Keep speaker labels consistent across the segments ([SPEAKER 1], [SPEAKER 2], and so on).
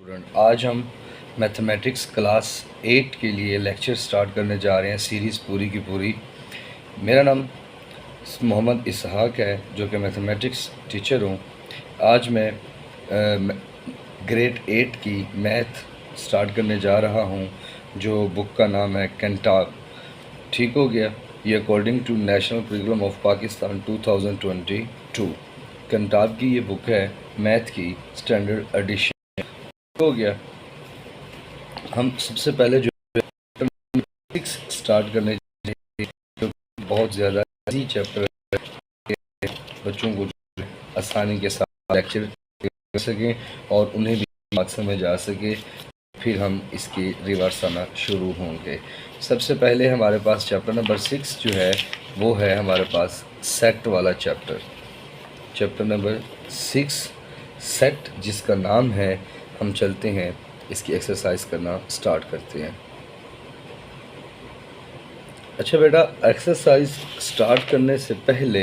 [SPEAKER 1] Student, आज हम mathematics class 8 के लिए लेक्चर स्टार्ट करने जा रहे हैं। सीरीज़ पूरी की पूरी। मेरा नाम मोहम्मद इसहाक है, जो कि मैथमेटिक्स टीचर हूँ। आज मैं ग्रेड 8 की मैथ स्टार्ट करने जा रहा हूँ, जो बुक का नाम है कैंटाब। ठीक हो गया। ये according to national curriculum of Pakistan 2022 Cantab की ये बुक है, मैथ की स्टैंडर्ड एडिशन। हो गया। हम सबसे पहले जो स्टार्ट करने जो बहुत ज़्यादा इजी चैप्टर बच्चों को आसानी के साथ लेक्चर कर सकें और उन्हें भी बात समझ आ सके, फिर हम इसकी रिवर्स आना शुरू होंगे। सबसे पहले हमारे पास चैप्टर नंबर 6 जो है वो है हमारे पास सेट वाला चैप्टर नंबर 6 सेट, जिसका नाम है। हम चलते हैं इसकी एक्सरसाइज करना स्टार्ट करते हैं। अच्छा बेटा, एक्सरसाइज स्टार्ट करने से पहले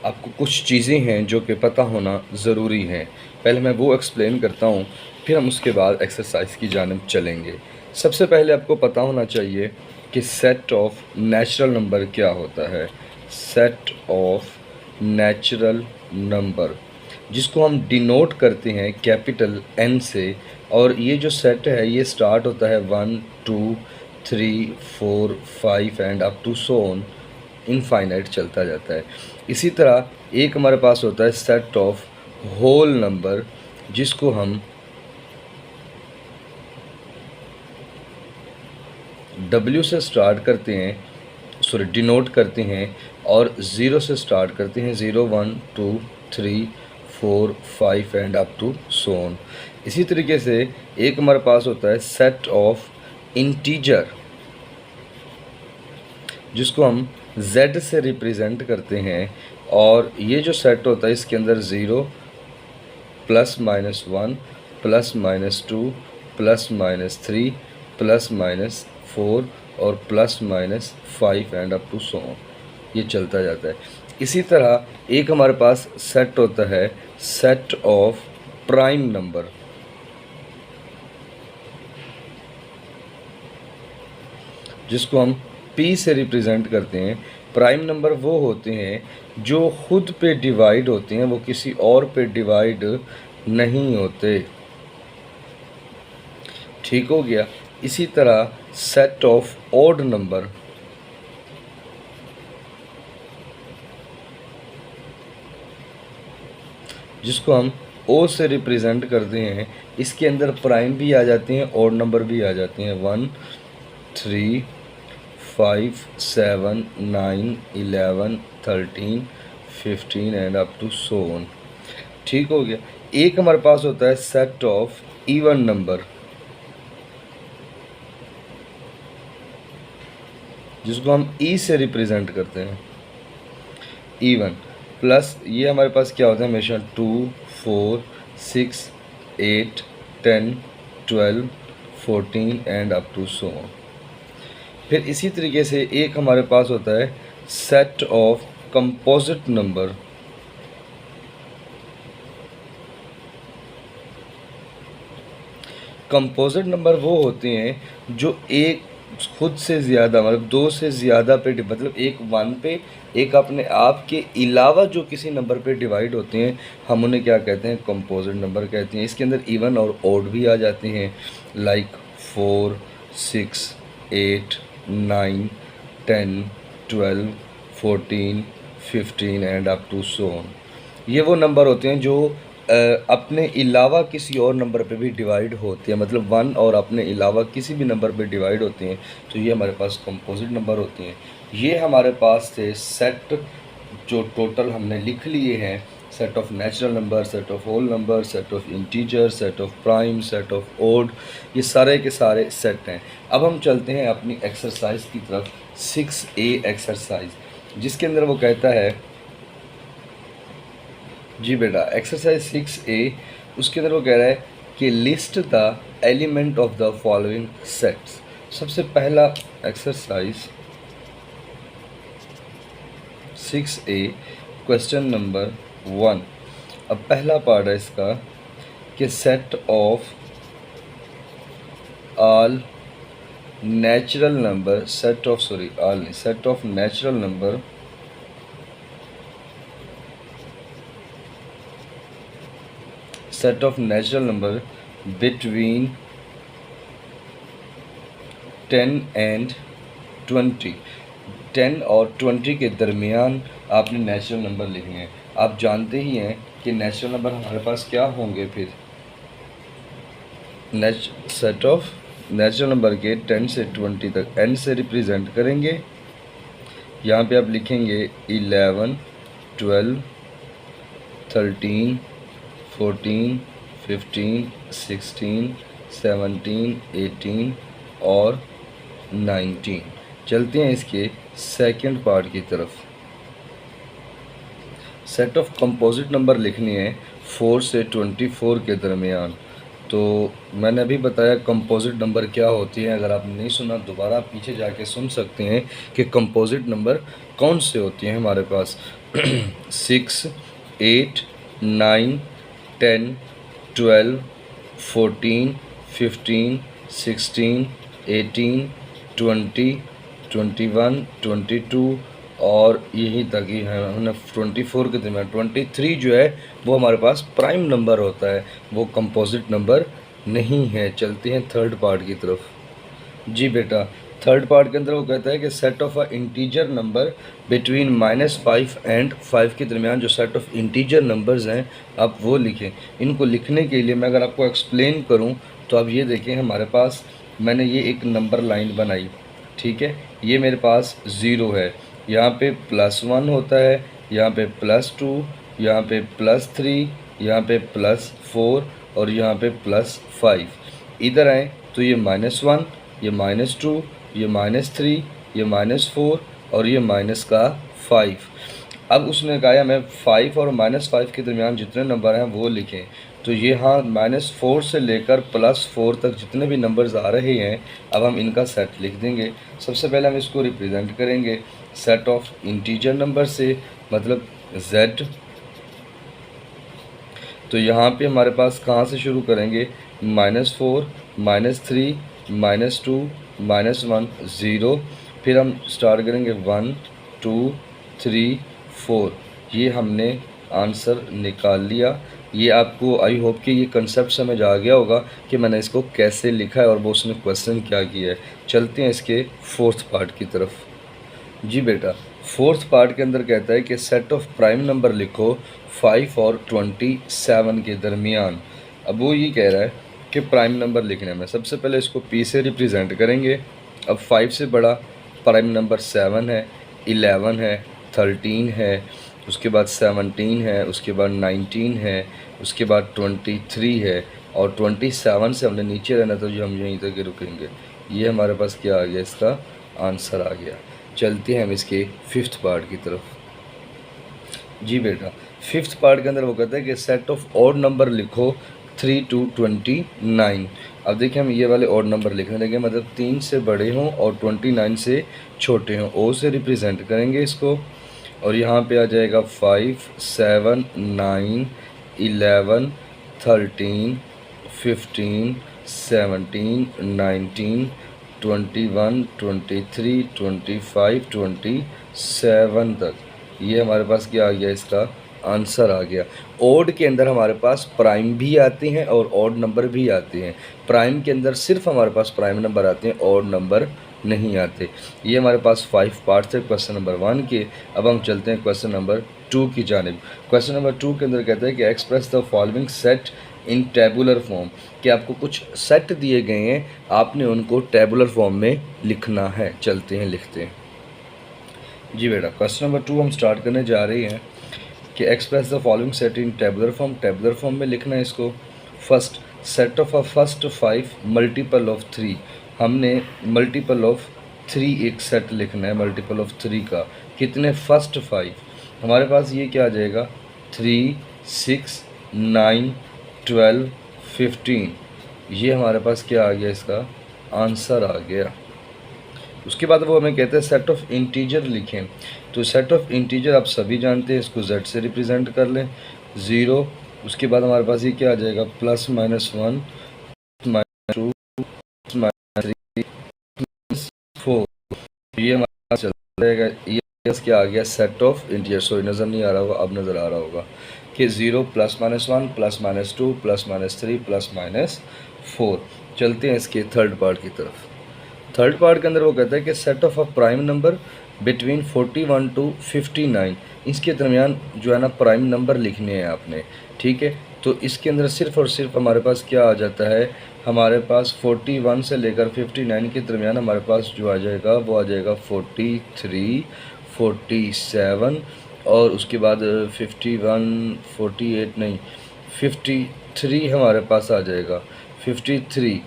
[SPEAKER 1] आपको कुछ चीज़ें हैं जो कि पता होना ज़रूरी हैं। पहले मैं वो एक्सप्लेन करता हूँ, फिर हम उसके बाद एक्सरसाइज की जानिब चलेंगे। सबसे पहले आपको पता होना चाहिए कि सेट ऑफ नेचुरल नंबर क्या होता है। सेट ऑफ नेचुरल नंबर, जिसको हम डिनोट करते हैं कैपिटल N से, और ये जो सेट है ये स्टार्ट होता है 1 2 3 4 5 and up to so on, infinite चलता जाता है। इसी तरह एक हमारे पास होता है सेट ऑफ होल नंबर, जिसको हम W से स्टार्ट करते हैं, डिनोट करते हैं, और 0 से स्टार्ट करते हैं। 0 1 2 3 4 5 and up to so on. इसी तरीके से एक हमारे पास होता है सेट ऑफ इंटीजर, जिसको हम Z से रिप्रेजेंट करते हैं, और ये जो सेट होता है इसके अंदर 0 plus minus 1 plus minus 2 plus minus 3 plus minus 4 और plus minus 5 and up to so on, ये चलता जाता है। इसी तरह एक हमारे पास सेट होता है सेट ऑफ प्राइम नंबर, जिसको हम P से रिप्रेजेंट करते हैं। प्राइम नंबर वो होते हैं जो खुद पे डिवाइड होते हैं, वो किसी और पे डिवाइड नहीं होते। ठीक हो गया। इसी तरह सेट ऑफ ऑड नंबर, जिसको हम O से रिप्रेजेंट करते हैं। इसके अंदर प्राइम भी आ जाते हैं, ऑड नंबर भी आ जाते हैं। 1 3 5 7 9 11 13 15 and up to so on. ठीक हो गया। एक हमारे पास होता है सेट ऑफ इवन नंबर, जिसको हम E से रिप्रेजेंट करते हैं। इवन प्लस ये हमारे पास क्या होता है हमेशा 2 4 6 8 10 12 14 and up to so on. फिर इसी तरीके से एक हमारे पास होता है set of composite number, composite number वो होते हैं जो एक खुद से ज़्यादा, मतलब 2 से ज़्यादा पे, मतलब एक 1 पे, एक अपने आप के अलावा जो किसी नंबर पे डिवाइड होते हैं, हम उन्हें क्या कहते हैं, कंपोजिट नंबर कहते हैं। इसके अंदर इवन और ऑड भी आ जाते हैं, like 4 6 8 9 10 12 14 15 and up to so on. ये वो नंबर होते हैं जो अपने अलावा किसी और नंबर पे भी डिवाइड होते हैं, मतलब 1 और अपने अलावा किसी भी नंबर पे डिवाइड होते हैं, तो ये हमारे पास कंपोजिट नंबर होते हैं। ये हमारे पास थे सेट, जो टोटल हमने लिख लिए हैं। Set of natural number, set of whole number, set of integer, set of prime, set of odd, ये सारे के सारे सेट हैं। अब हम चलते हैं अपनी एक्सरसाइज की तरफ, 6A एक्सरसाइज, जिसके अंदर वो कहता है, जी बेटा, एक्सरसाइज 6A, उसके अंदर वो कह रहा है कि list the element of the following sets. सबसे पहला एक्सरसाइज 6A क्वेश्चन नंबर 1। अब पहला पार्ट है इसका कि set of all natural number set of sorry all नहीं, set of natural number between 10 and 20, 10 और 20 के दरमियान आपने नेचुरल नंबर लिखने हैं। आप जानते ही हैं कि नेचुरल नंबर हमारे पास क्या होंगे, फिर सेट ऑफ नेचुरल नंबर के 10 से 20 तक n से रिप्रेजेंट करेंगे। यहाँ पे आप लिखेंगे 11, 12, 13, 14, 15, 16, 17, 18 और 19। चलते हैं इसके सेकंड पार्ट की तरफ। सेट ऑफ कंपोजिट नंबर लिखनी है 4 से 24 के दरमियान। तो मैंने अभी बताया कंपोजिट नंबर क्या होती है। अगर आपने नहीं सुना दोबारा पीछे जाके सुन सकते हैं कि कंपोजिट नंबर कौन से होती हैं हमारे पास। 6, 8, 9, 10, 12, 14, 15, 16, 18, 20, 21, 22 और यहीं तक ही है। हमने 24 के दरमियान 23 जो है वो हमारे पास प्राइम नंबर होता है, वो कंपोजिट नंबर नहीं है। चलते हैं थर्ड पार्ट की तरफ। जी बेटा, थर्ड पार्ट के अंदर वो कहता है कि set of a integer number between -5 and 5 के दरमियान जो सेट ऑफ इंटीजर नंबर्स हैं आप वो लिखें। इनको लिखने के लिए मैं अगर आपको एक्सप्लेन करूं तो आप ये देखें, हमारे पास मैंने ये एक नंबर लाइन बनाई, ठीक है। ये मेरे पास 0 है, यहाँ पे +1 होता है, यहाँ पे +2, यहाँ पे +3, यहाँ पे +4 और यहाँ पे +5। इधर आए तो ये -1, ये -2, ये -3, ये -4 और ये -5। अब उसने कहा मैं 5 और -5 के दरमियान जितने नंबर हैं वो लिखें। तो ये हाँ -4 से लेकर +4 तक जितने भी नंबर्स आ रहे हैं अब हम इनका सेट लिख देंगे। सबसे पहले हम इसको रिप्रेजेंट करेंगे सेट ऑफ इंटीजर नंबर से, मतलब Z। तो यहाँ पे हमारे पास कहाँ से शुरू करेंगे, -4, -3, -2, -1, 0। फिर हम स्टार्ट करेंगे 1, 2, 3, 4। ये हमने आंसर निकाल लिया। ये आपको आई होप कि ये कंसेप्ट समझ आ गया होगा कि मैंने इसको कैसे लिखा है और वो उसने क्वेश्चन क्या किया है। चलते हैं इसके फोर्थ पार्ट की तरफ। जी बेटा, फोर्थ पार्ट के अंदर कहता है कि सेट ऑफ प्राइम नंबर लिखो 5 और 27 के दरमियान। अब वो ये कह रहा है कि प्राइम नंबर लिखने में सबसे पहले इसको P से रिप्रेजेंट करेंगे। अब 5 से बड़ा प्राइम नंबर 7 है, 11 है, 13 है, उसके बाद 17 है, उसके बाद 19 है, उसके बाद 23 है और 27 से हमने नीचे रहना तो जो हम यहीं तक रुकेंगे। ये हमारे पास क्या आ गया, इसका आंसर आ गया। चलते हैं हम इसके फिफ्थ पार्ट की तरफ। जी बेटा, फिफ्थ पार्ट के अंदर वो कहता है कि सेट ऑफ ऑड नंबर लिखो 3 to 29। अब देखिए हम ये वाले ऑड नंबर लिखने लगे, मतलब 3 से बड़े हों और 29 से छोटे हों। ओ से रिप्रेजेंट करेंगे इसको और यहाँ पे आ जाएगा 5, 7, 9, 11, 13, 15, 17, 19, 21, 23, 25, 27 तक। ये हमारे पास क्या आ गया, इसका आंसर आ गया। ओड के अंदर हमारे पास प्राइम भी आते हैं और ऑड नंबर भी आते हैं। प्राइम के अंदर सिर्फ हमारे पास प्राइम नंबर आते हैं, ऑड नंबर नहीं आते। ये हमारे पास 5 पार्ट थे क्वेश्चन नंबर 1 के। अब हम चलते हैं क्वेश्चन नंबर 2 की जानिब। क्वेश्चन नंबर 2 के अंदर कहता है कि express the following set in tabular form, कि आपको कुछ सेट दिए गए हैं, आपने उनको टेबुलर फॉर्म में लिखना है। चलते हैं लिखते हैं। जी बेटा, क्वेश्चन नंबर 2 हम स्टार्ट करने जा रहे हैं कि express the following set in tabular form. Tabular form में लिखना है इसको। First, set of a first 5 multiple of 3। हमने मल्टीपल ऑफ 3 एक सेट लिखना है, मल्टीपल ऑफ 3 का। कितने, फर्स्ट 5। हमारे पास ये क्या आ जाएगा, 3, 6, 9, 12, 15। ये हमारे पास क्या आ गया, इसका आंसर आ गया। उसके बाद वो हमें कहते हैं सेट ऑफ इंटीजर लिखें। तो सेट ऑफ इंटीजर आप सभी जानते हैं, इसको Z से रिप्रेजेंट कर लें, 0। उसके बाद हमारे पास ये क्या आ जाएगा, +, -1, -2, 4, ये हमारा चल जाएगा। ये क्या आ गया, सेट ऑफ इंटीजर। सॉरी नज़र नहीं आ रहा होगा, अब नज़र आ रहा होगा कि 0 +-1 +-2 +-3 +-4। चलते हैं इसके थर्ड पार्ट की तरफ। थर्ड पार्ट के अंदर वो कहता है कि set of a prime number between 41 to 59, इसके दरमियान जो है ना प्राइम नंबर लिखने हैं आपने, ठीक है। तो इसके अंदर सिर्फ और सिर्फ हमारे पास क्या आ जाता है, हमारे पास 41 से लेकर 59 के दरमियान हमारे पास जो आ जाएगा वो आ जाएगा 43, 47 और उसके बाद 51, 48 नहीं 53 हमारे पास आ जाएगा। 53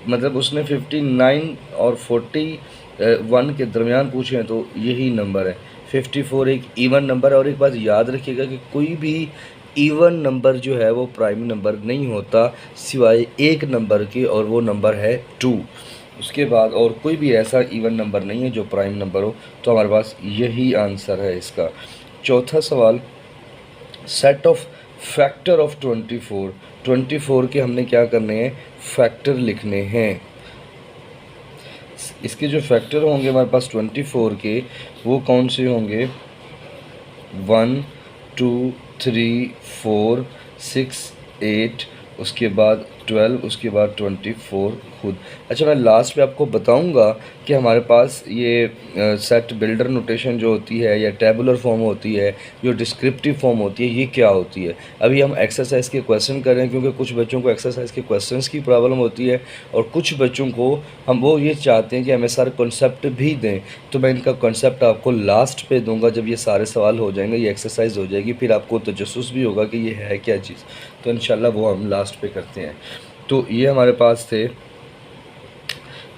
[SPEAKER 1] मतलब उसने 59 और 41 के दरमियान पूछे हैं, तो यही नंबर है। 54 एक इवन नंबर है। और एक बात याद रखिएगा कि कोई भी इवन नंबर जो है वो प्राइम नंबर नहीं होता सिवाय एक नंबर के, और वो नंबर है 2। उसके बाद और कोई भी ऐसा इवन नंबर नहीं है जो प्राइम नंबर हो। तो हमारे पास यही आंसर है इसका। चौथा सवाल, सेट ऑफ फैक्टर ऑफ 24 के हमने क्या करने हैं, फैक्टर लिखने हैं। इसके जो फैक्टर होंगे हमारे पास 24 के, वो कौन से होंगे, 1 2 3 4 6 8, उसके बाद 12, उसके बाद 24 खुद। अच्छा, मैं लास्ट पे आपको बताऊंगा कि हमारे पास ये सेट बिल्डर नोटेशन जो होती है या टेबुलर फॉर्म होती है, जो डिस्क्रिप्टिव फॉर्म होती है, ये क्या होती है। अभी हम एक्सरसाइज के क्वेश्चन कर रहे हैं, क्योंकि कुछ बच्चों को एक्सरसाइज के क्वेश्चंस की प्रॉब्लम होती है और कुछ बच्चों को हम वो ये चाहते हैं कि हमें सारे कॉन्सेप्ट भी दें। तो मैं इनका कॉन्सेप्ट आपको लास्ट पे दूंगा, जब ये सारे सवाल हो जाएंगे, ये एक्सरसाइज हो जाएगी, फिर आपको तजस्सुस भी होगा कि ये है क्या चीज़। तो इंशाल्लाह वो हम लास्ट पे करते हैं। तो ये हमारे पास थे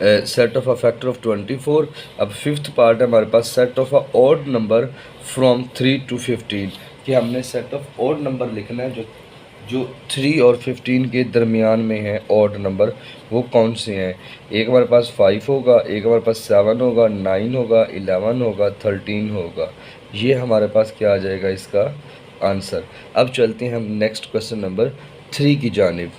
[SPEAKER 1] set of a factor of 24। अब फिफ्थ पार्ट है हमारे पास, set of a odd number from 3 to 15, कि हमने सेट ऑफ ऑड नंबर लिखना है जो 3 और 15 के दरमियान में है ऑड नंबर, वो कौन से हैं। एक हमारे पास 5 होगा, एक हमारे पास 7 होगा, 9 होगा, 11 होगा, 13 होगा। ये हमारे पास क्या आ जाएगा इसका आंसर। अब चलते हैं हम नेक्स्ट क्वेश्चन नंबर 3 की जानिब।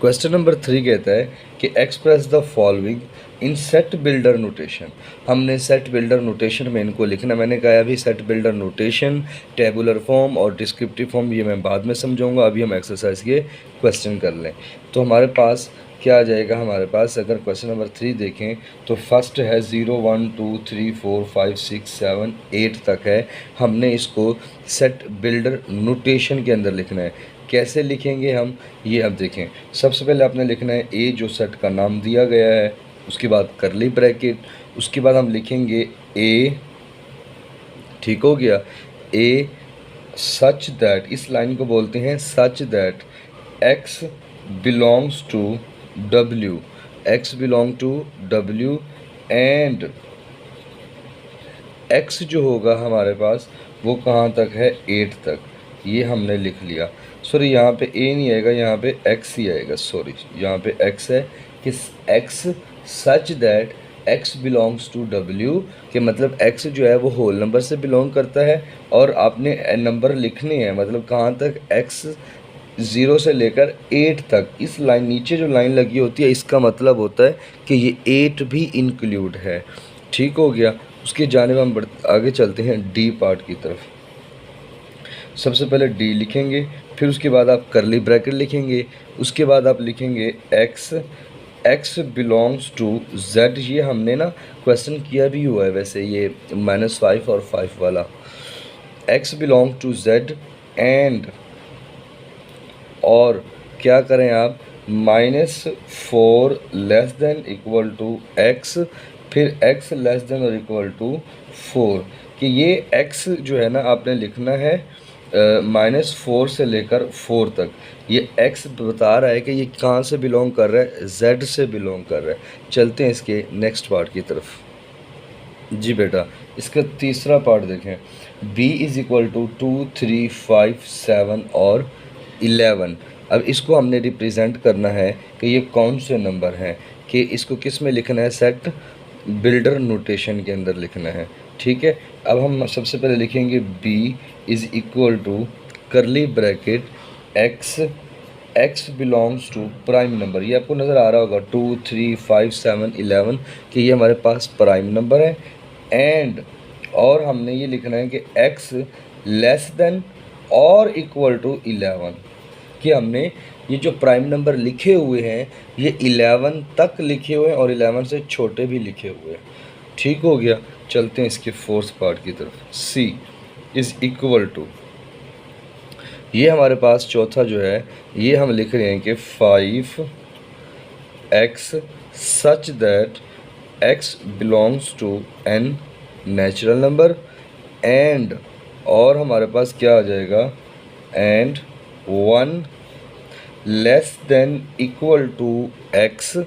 [SPEAKER 1] क्वेश्चन नंबर 3 कहता है कि express the following in set builder notation. हमने सेट बिल्डर नोटेशन में इनको लिखना। मैंने कहा अभी set builder notation, tabular form और डिस्क्रिप्टिव फॉर्म ये मैं बाद में समझाऊंगा, अभी हम एक्सरसाइज के क्वेश्चन कर लें। तो हमारे पास क्या आ जाएगा, हमारे पास अगर क्वेश्चन नंबर 3 देखें तो फर्स्ट है 0 1 2 3 4 5 6 7 8 तक है। हमने इसको सेट बिल्डर नोटेशन के अंदर लिखना है। कैसे लिखेंगे हम, ये अब देखें। सबसे पहले आपने लिखना है ए, जो सेट का नाम दिया गया है, उसके बाद करली ब्रैकेट, उसके बाद हम लिखेंगे ए, ठीक हो गया, ए सच दैट, इस लाइन को बोलते हैं such that X belongs to W, X belong to W and X जो होगा हमारे पास वो कहाँ तक है, 8 तक। ये हमने लिख लिया। सॉरी यहाँ पे ए नहीं आएगा, यहाँ पे एक्स ही आएगा। सॉरी यहाँ पे एक्स है कि X such that X belongs to W, के मतलब एक्स जो है वो होल नंबर से बिलोंग करता है। और आपने नंबर लिखने हैं, मतलब कहाँ तक, एक्स 0 से लेकर 8 तक। इस लाइन नीचे जो लाइन लगी होती है, इसका मतलब होता है कि ये 8 भी इंक्लूड है। ठीक हो गया। उसके जानिब हम आगे चलते हैं डी पार्ट की तरफ। सबसे पहले डी लिखेंगे, फिर उसके बाद आप करली ब्रैकेट लिखेंगे, उसके बाद आप लिखेंगे X, X belongs to Z. ये हमने ना क्वेश्चन किया भी हुआ है वैसे, ये -5 और 5 वाला। X belong to Z and, और क्या करें आप, -4 less than equal to X, फिर x लेस देन और इक्वल टू 4, कि ये x जो है ना आपने लिखना है -4 से लेकर 4 तक। ये x बता रहा है कि ये कहाँ से बिलोंग कर रहा है, z से बिलोंग कर रहा है। चलते हैं इसके नेक्स्ट पार्ट की तरफ। जी बेटा, इसका तीसरा पार्ट देखें, b इज़ इक्वल टू 2 3 5 7 और 11। अब इसको हमने रिप्रेजेंट करना है कि ये कौन से नंबर हैं, कि इसको किस में लिखना है, सेट बिल्डर नोटेशन के अंदर लिखना है। ठीक है। अब हम सबसे पहले लिखेंगे b is equal to curly bracket x x belongs to prime number. ये आपको नज़र आ रहा होगा 2 3 5 7 11 कि ये हमारे पास प्राइम नंबर है। एंड और हमने ये लिखना है कि x लेस देन और इक्वल टू 11 कि हमने ये जो प्राइम नंबर लिखे हुए हैं ये 11 तक लिखे हुए हैं और 11 से छोटे भी लिखे हुए हैं। ठीक हो गया। चलते हैं इसके फोर्थ पार्ट की तरफ। c इज़ इक्वल टू, ये हमारे पास चौथा जो है ये हम लिख रहे हैं कि 5x such that x belongs to n natural number and, और हमारे पास क्या आ जाएगा, and 1 less than equal to x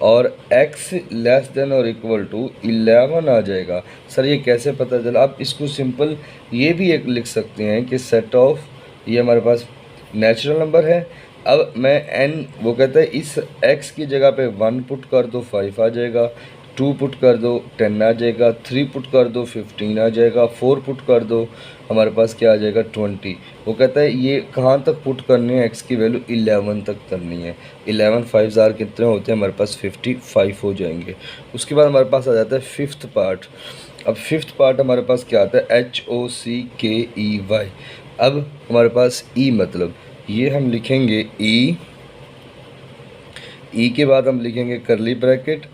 [SPEAKER 1] और x लेस देन और इक्वल टू 11 आ जाएगा। सर ये कैसे पता चला? आप इसको सिंपल ये भी एक लिख सकते हैं कि सेट ऑफ, ये हमारे पास नेचुरल नंबर है। अब मैं n, वो कहता है इस x की जगह पे 1 पुट कर दो 5 आ जाएगा, 2 पुट कर दो 10 आ जाएगा, 3 पुट कर दो 15 आ जाएगा, 4 पुट कर दो हमारे पास क्या आ जाएगा 20। वो कहता है ये कहाँ तक पुट करनी है, x की वैल्यू 11 तक करनी है। 11 5 ज़ार कितने होते हैं हमारे पास 55 हो जाएंगे। उसके बाद हमारे पास आ जाता है फिफ्थ पार्ट। अब फिफ्थ पार्ट हमारे पास क्या आता है, HOCKEY। अब हमारे पास E मतलब ये हम लिखेंगे E के बाद हम लिखेंगे करली ब्रैकेट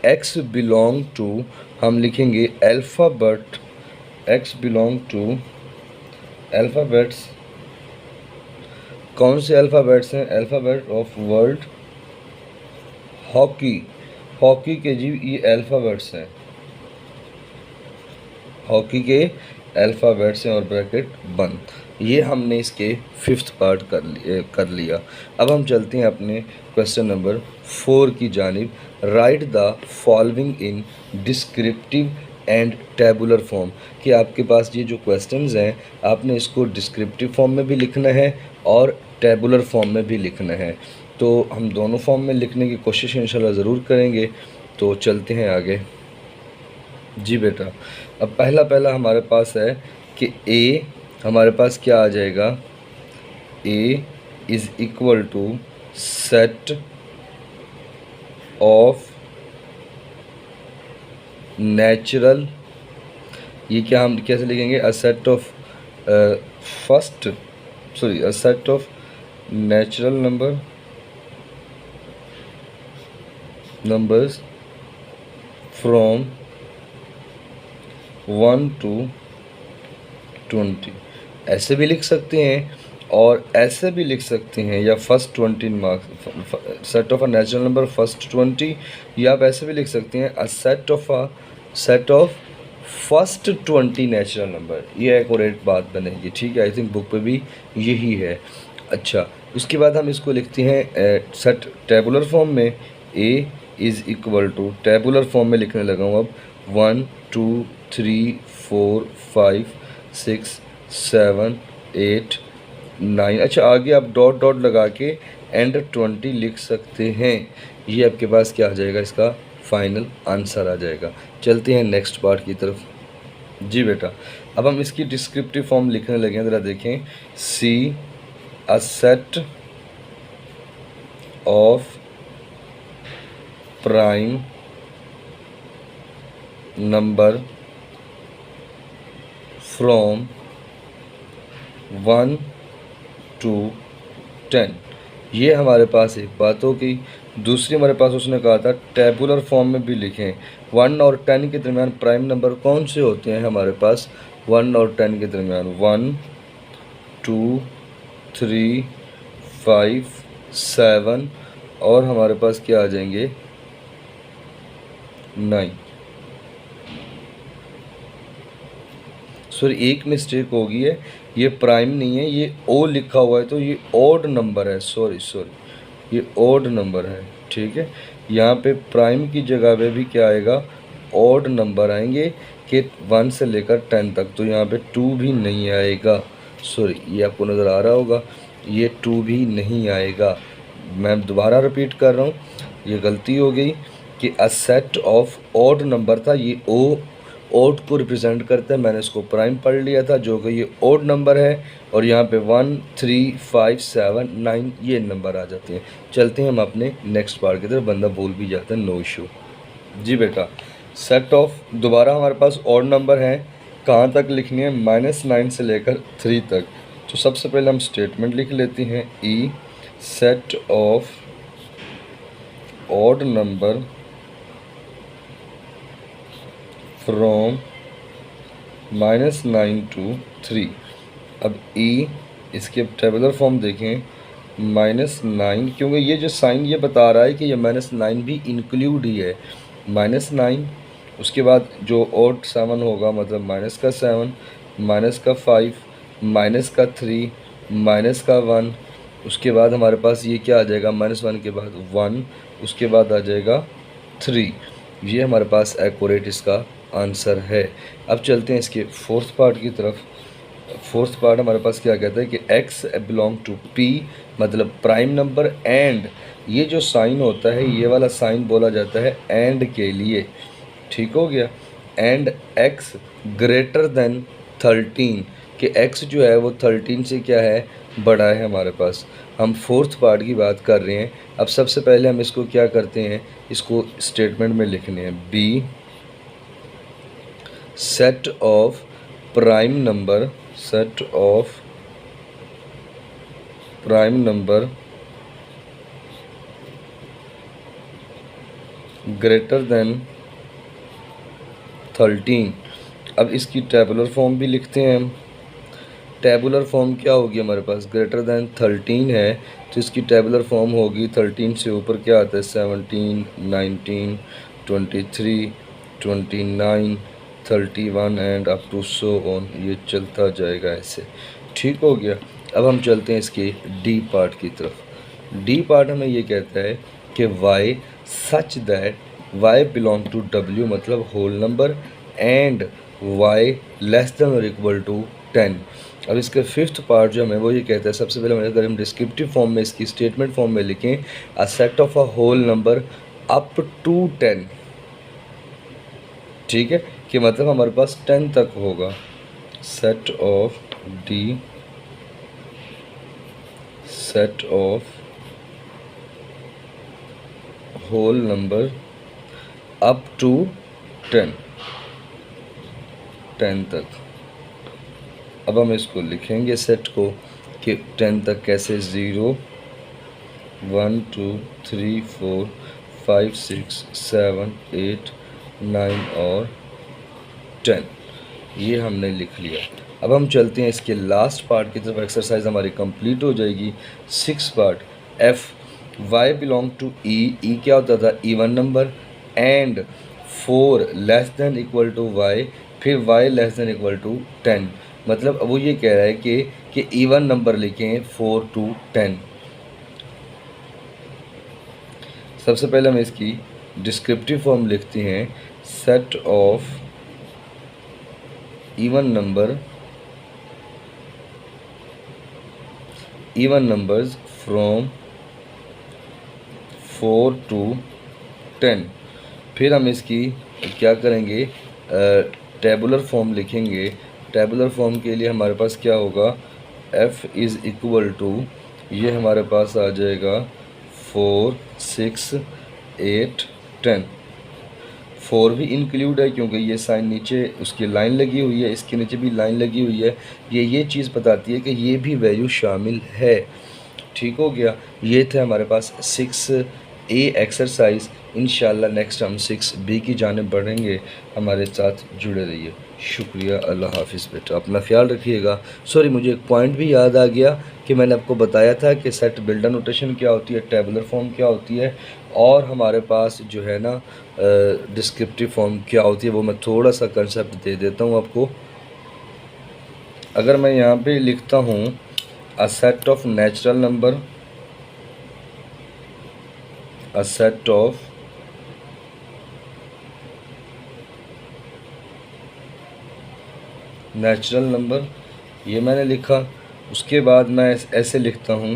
[SPEAKER 1] x बिलोंग टू, हम लिखेंगे alphabet, x belong to alphabets. कौन से अल्फ़ाबेट्स हैं? Alphabet of world hockey, hockey के जी ये अल्फ़ाबेट्स हैं, हॉकी के अल्फ़ाबेट्स हैं और ब्रैकेट बंद। ये हमने इसके फिफ्थ पार्ट कर लिया। अब हम चलते हैं अपने क्वेश्चन नंबर 4 की जानिब। Right the following in descriptive and tabular form, कि आपके पास ये जो क्वेश्चंस हैं आपने इसको डिस्क्रिप्टिव फॉर्म में भी लिखना है और टेबुलर फॉर्म में भी लिखना है। तो हम दोनों फॉर्म में लिखने की कोशिश इंशाल्लाह ज़रूर करेंगे। तो चलते हैं आगे। जी बेटा, अब पहला हमारे पास है कि A हमारे पास क्या आ जाएगा, A is equal to set of natural, ये क्या हम कैसे लिखेंगे, a set of a set of natural numbers from 1 to 20। ऐसे भी लिख सकते हैं और ऐसे भी लिख सकते हैं, या first 20 marks set of a natural number first 20, या आप ऐसे भी लिख सकते हैं अ set of first 20 natural number. ये एक और एक बात बनेगी। ठीक है, आई थिंक बुक पे भी यही है। अच्छा, उसके बाद हम इसको लिखते हैं सेट टेबुलर फॉर्म में। A is equal to, tabular form में लिखने लगा हूँ अब, 1 2 3 4 5 6 7 8 9। अच्छा, आगे आप डॉट डॉट लगा के एंड 20 लिख सकते हैं। ये आपके पास क्या आ जाएगा, इसका फाइनल आंसर आ जाएगा। चलते हैं नेक्स्ट पार्ट की तरफ। जी बेटा, अब हम इसकी डिस्क्रिप्टिव फॉर्म लिखने लगे हैं। ज़रा देखें, C a set of prime number from 1 to 10। ये हमारे पास एक बात हो गई। दूसरी हमारे पास उसने कहा था टेबुलर फॉर्म में भी लिखें। 1 और 10 के दरमियान प्राइम नंबर कौन से होते हैं हमारे पास 1 और 10 के दरमियान, 1 2 3 5 7 और हमारे पास क्या आ जाएंगे 9। सॉरी, एक मिस्टेक हो गई है, ये प्राइम नहीं है, ये ओ लिखा हुआ है तो ये ऑड नंबर है। सॉरी, ये ऑड नंबर है। ठीक है, यहाँ पे प्राइम की जगह पे भी क्या आएगा, ऑड नंबर आएंगे कि 1 से लेकर 10 तक। तो यहाँ पे 2 भी नहीं आएगा। सॉरी, ये आपको नज़र आ रहा होगा, ये 2 भी नहीं आएगा। मैं दोबारा रिपीट कर रहा हूँ, ये गलती हो गई कि अ सेट ऑफ ऑड नंबर था, ये ओ ओड को रिप्रेजेंट करता है। मैंने इसको प्राइम पढ़ लिया था जो कि ये ओड नंबर है, और यहाँ पे 1 3 5 7 9 ये नंबर आ जाते हैं। चलते हैं हम अपने नेक्स्ट पार्ट की तरफ, बंदा भूल भी जाता है, नो इशू। जी बेटा, सेट ऑफ दोबारा हमारे पास ऑड नंबर हैं, कहाँ तक लिखनी है, -9 से लेकर 3 तक। तो सबसे पहले हम स्टेटमेंट लिख लेते हैं, E set of odd number from -9 to 3। अब ई इसके टेबुलर फॉर्म देखें, -9, क्योंकि ये जो साइन ये बता रहा है कि ये -9 भी इंक्लूड ही है। -9 उसके बाद जो ऑड 7 होगा, मतलब माइनस का 7, माइनस का 5, माइनस का 3, माइनस का 1, उसके बाद हमारे पास ये क्या आ जाएगा, -1 के बाद 1, उसके बाद आ जाएगा 3। ये हमारे पास एक्यूरेट इसका आंसर है। अब चलते हैं इसके फोर्थ पार्ट की तरफ। फोर्थ पार्ट हमारे पास क्या कहता है कि x बिलोंग टू p, मतलब प्राइम नंबर, एंड ये जो साइन होता है ये वाला साइन बोला जाता है एंड के लिए, ठीक हो गया। एंड x ग्रेटर देन 13, कि x जो है वो 13 से क्या है, बड़ा है हमारे पास। हम फोर्थ पार्ट की बात कर रहे हैं। अब सबसे पहले हम इसको क्या करते हैं, इसको स्टेटमेंट में लिखने हैं, b set of prime number, set of prime number greater than 13। अब इसकी टेबुलर फॉर्म भी लिखते हैं हम। टेबुलर फॉर्म क्या होगी हमारे पास, ग्रेटर देन 13 है तो इसकी टेबुलर फॉर्म होगी, 13 से ऊपर क्या आता है, 17, 19, 23, 29, 31 and up to so on, ये चलता जाएगा ऐसे, ठीक हो गया। अब हम चलते हैं इसके डी पार्ट की तरफ। डी पार्ट हमें ये कहता है कि y such that y belong to w, मतलब whole number, and y less than और इक्वल टू 10। अब इसके फिफ्थ पार्ट जो हमें वो ये कहता है, सबसे पहले अगर हम डिस्क्रिप्टिव फॉर्म में इसकी स्टेटमेंट फॉर्म में लिखें, a set of a whole number up to 10, ठीक है, कि मतलब हमारे पास 10 तक होगा। Set of D, set of whole number up to 10, 10 तक। अब हम इसको लिखेंगे सेट को कि 10 तक कैसे, 0 1 2 3 4 5 6 7 8 9 और 10, ये हमने लिख लिया। अब हम चलते हैं इसके लास्ट पार्ट की तरफ, एक्सरसाइज हमारी कंप्लीट हो जाएगी। 6 part, F y belong to E, E क्या होता था, even number, and 4 less than equal to y, फिर y less than equal to 10, मतलब वो ये कह रहा है कि इवन नंबर लिखें 4 to 10। सबसे पहले हम इसकी डिस्क्रिप्टिव फॉर्म लिखते हैं, set of even number, even numbers from 4 to 10। फिर हम इसकी क्या करेंगे, टेबुलर फॉर्म लिखेंगे। टेबुलर फॉर्म के लिए हमारे पास क्या होगा, f इज़ इक्वल टू, ये हमारे पास आ जाएगा 4 6 8 10। 4 भी इंक्लूड है क्योंकि ये साइन नीचे उसकी लाइन लगी हुई है, इसके नीचे भी लाइन लगी हुई है, ये चीज़ बताती है कि ये भी वैल्यू शामिल है, ठीक हो गया। ये थे हमारे पास 6A एक्सरसाइज। इंशाल्लाह नेक्स्ट हम 6B की जानिब बढ़ेंगे, हमारे साथ जुड़े रहिए। शुक्रिया, अल्लाह हाफिज़ बेटा, अपना ख्याल रखिएगा। सॉरी, मुझे एक पॉइंट भी याद आ गया कि मैंने आपको बताया था कि सेट बिल्डर नोटेशन क्या होती है, टेबुलर फॉर्म क्या होती है, और हमारे पास जो है ना डिस्क्रिप्टिव फॉर्म क्या होती है, वो मैं थोड़ा सा कंसेप्ट दे देता हूँ आपको। अगर मैं यहाँ पे लिखता हूँ अ set of natural number, a set of natural number, ये मैंने लिखा। उसके बाद मैं ऐसे लिखता हूँ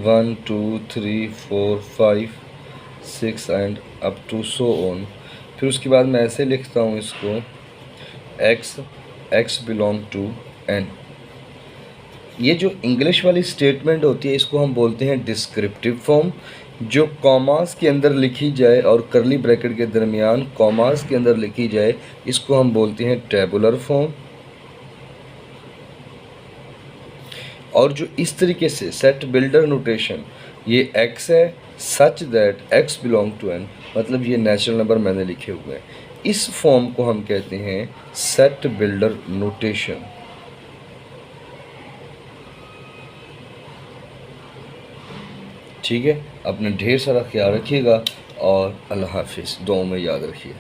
[SPEAKER 1] 1 2 3 4 5 6 and up to so on. फिर उसके बाद मैं ऐसे लिखता हूँ इसको, x बिलोंग टू n। ये जो इंग्लिश वाली स्टेटमेंट होती है इसको हम बोलते हैं डिस्क्रिप्टिव फॉर्म। जो कॉमास के अंदर लिखी जाए और करली ब्रैकेट के दरमियान कॉमास के अंदर लिखी जाए इसको हम बोलते हैं टेबुलर फॉर्म। और जो इस तरीके से सेट बिल्डर नोटेशन, ये x है such that x belong to n, मतलब ये नेचुरल नंबर मैंने लिखे हुए हैं, इस फॉर्म को हम कहते हैं सेट बिल्डर नोटेशन। ठीक है, अपना ढेर सारा ख्याल रखिएगा और अल्लाह हाफिज़, दुआओं में याद रखिए।